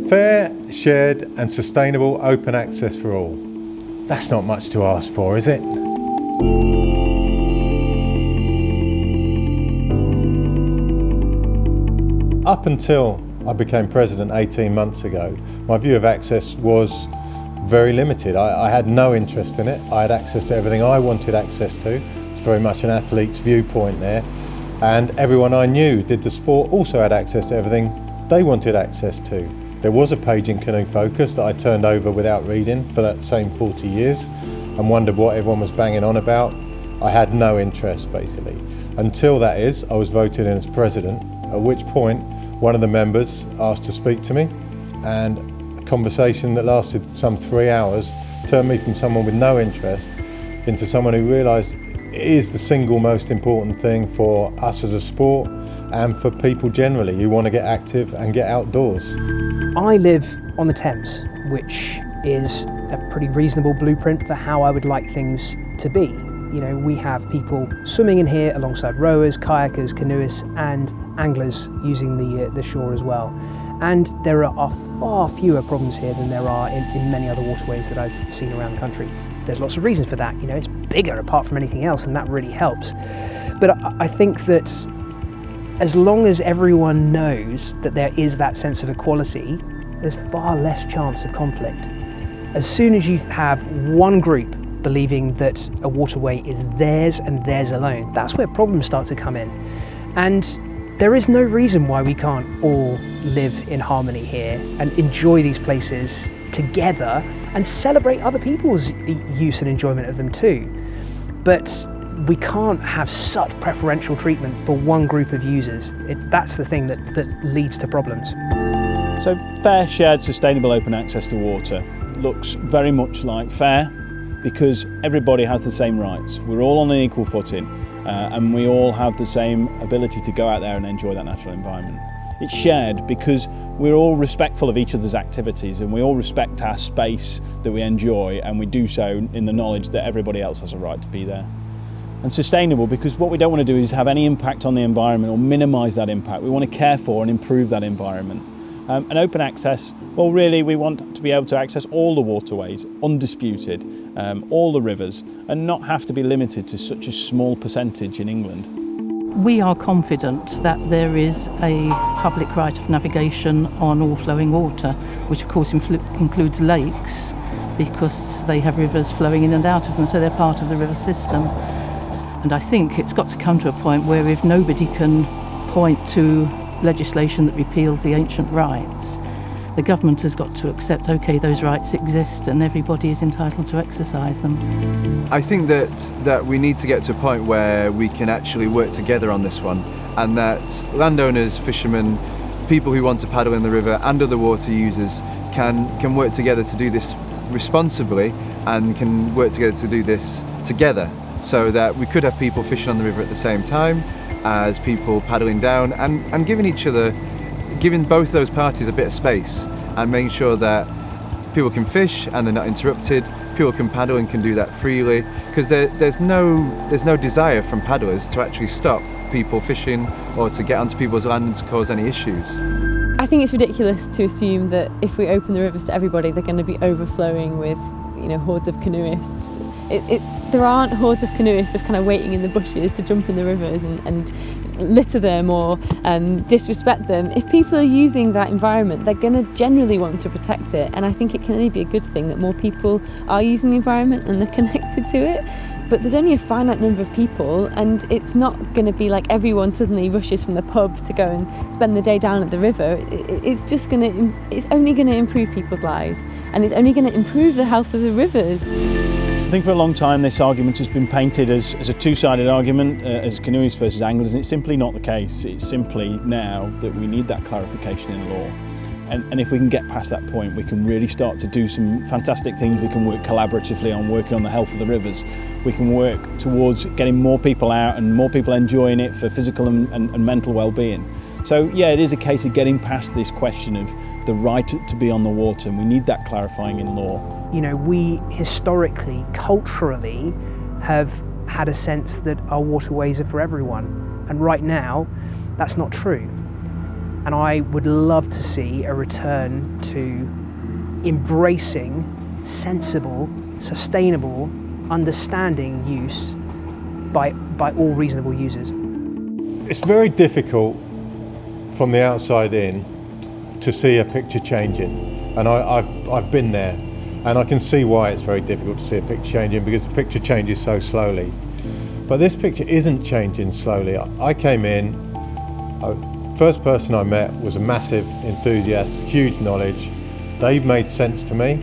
Fair, shared and sustainable open access for all. That's not much to ask for, is it? Up until I became president 18 months ago, my view of access was very limited. I had no interest in it. I had access to everything I wanted access to. It's very much an athlete's viewpoint there. And everyone I knew did the sport also had access to everything they wanted access to. There was a page in Canoe Focus that I turned over without reading for that same 40 years and wondered what everyone was banging on about. I had no interest basically. Until that is, I was voted in as president, at which point one of the members asked to speak to me, and a conversation that lasted some 3 hours turned me from someone with no interest into someone who realised it is the single most important thing for us as a sport and for people generally who want to get active and get outdoors. I live on the Thames, which is a pretty reasonable blueprint for how I would like things to be. You know, we have people swimming in here alongside rowers, kayakers, canoeists and anglers using the shore as well. And there are far fewer problems here than there are in many other waterways that I've seen around the country. There's lots of reasons for that. You know, it's bigger apart from anything else, and that really helps. But I think that as long as everyone knows that there is that sense of equality, there's far less chance of conflict. As soon as you have one group believing that a waterway is theirs and theirs alone, that's where problems start to come in. And there is no reason why we can't all live in harmony here and enjoy these places together and celebrate other people's use and enjoyment of them too. But we can't have such preferential treatment for one group of users. That's the thing that leads to problems. So fair, shared, sustainable open access to water looks very much like fair because everybody has the same rights. We're all on an equal footing and we all have the same ability to go out there and enjoy that natural environment. It's shared because we're all respectful of each other's activities and we all respect our space that we enjoy, and we do so in the knowledge that everybody else has a right to be there. And sustainable because what we don't want to do is have any impact on the environment or minimise that impact. We want to care for and improve that environment. And open access, well really we want to be able to access all the waterways, undisputed, all the rivers, and not have to be limited to such a small percentage in England. We are confident that there is a public right of navigation on all flowing water, which of course includes lakes, because they have rivers flowing in and out of them, so they're part of the river system. And I think it's got to come to a point where if nobody can point to legislation that repeals the ancient rights, the government has got to accept, okay, those rights exist and everybody is entitled to exercise them. I think that we need to get to a point where we can actually work together on this one, and that landowners, fishermen, people who want to paddle in the river and other water users can work together to do this responsibly and can work together to do this together, so that we could have people fishing on the river at the same time as people paddling down, and giving both those parties a bit of space and making sure that people can fish and they're not interrupted, people can paddle and can do that freely, because there's no desire from paddlers to actually stop people fishing or to get onto people's land and to cause any issues. I think it's ridiculous to assume that if we open the rivers to everybody, they're going to be overflowing with, you know, hordes of canoeists. There aren't hordes of canoeists just kind of waiting in the bushes to jump in the rivers and litter them or disrespect them. If people are using that environment, they're going to generally want to protect it, and I think it can only be a good thing that more people are using the environment and they're connected to it. But there's only a finite number of people, and it's not going to be like everyone suddenly rushes from the pub to go and spend the day down at the river. It's only going to improve people's lives, and it's only going to improve the health of the rivers. I think for a long time this argument has been painted as a two-sided argument, as canoeists versus anglers, and it's simply not the case. It's simply now that we need that clarification in law. And if we can get past that point, we can really start to do some fantastic things. We can work collaboratively on working on the health of the rivers. We can work towards getting more people out and more people enjoying it for physical and mental well-being. So yeah, it is a case of getting past this question of the right to be on the water, and we need that clarifying in law. You know, we historically, culturally, have had a sense that our waterways are for everyone. And right now, that's not true. And I would love to see a return to embracing sensible, sustainable, understanding use by all reasonable users. It's very difficult from the outside in to see a picture changing, and I've been there, and I can see why it's very difficult to see a picture changing, because the picture changes so slowly. But this picture isn't changing slowly. I came in, first person I met was a massive enthusiast, huge knowledge. They made sense to me.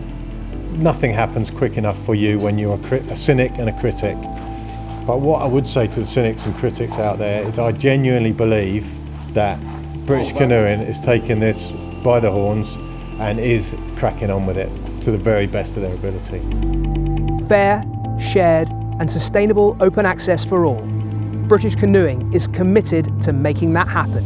Nothing happens quick enough for you when you're a cynic and a critic. But what I would say to the cynics and critics out there is I genuinely believe that British Canoeing is taking this by the horns and is cracking on with it to the very best of their ability. Fair, shared and sustainable open access for all. British Canoeing is committed to making that happen.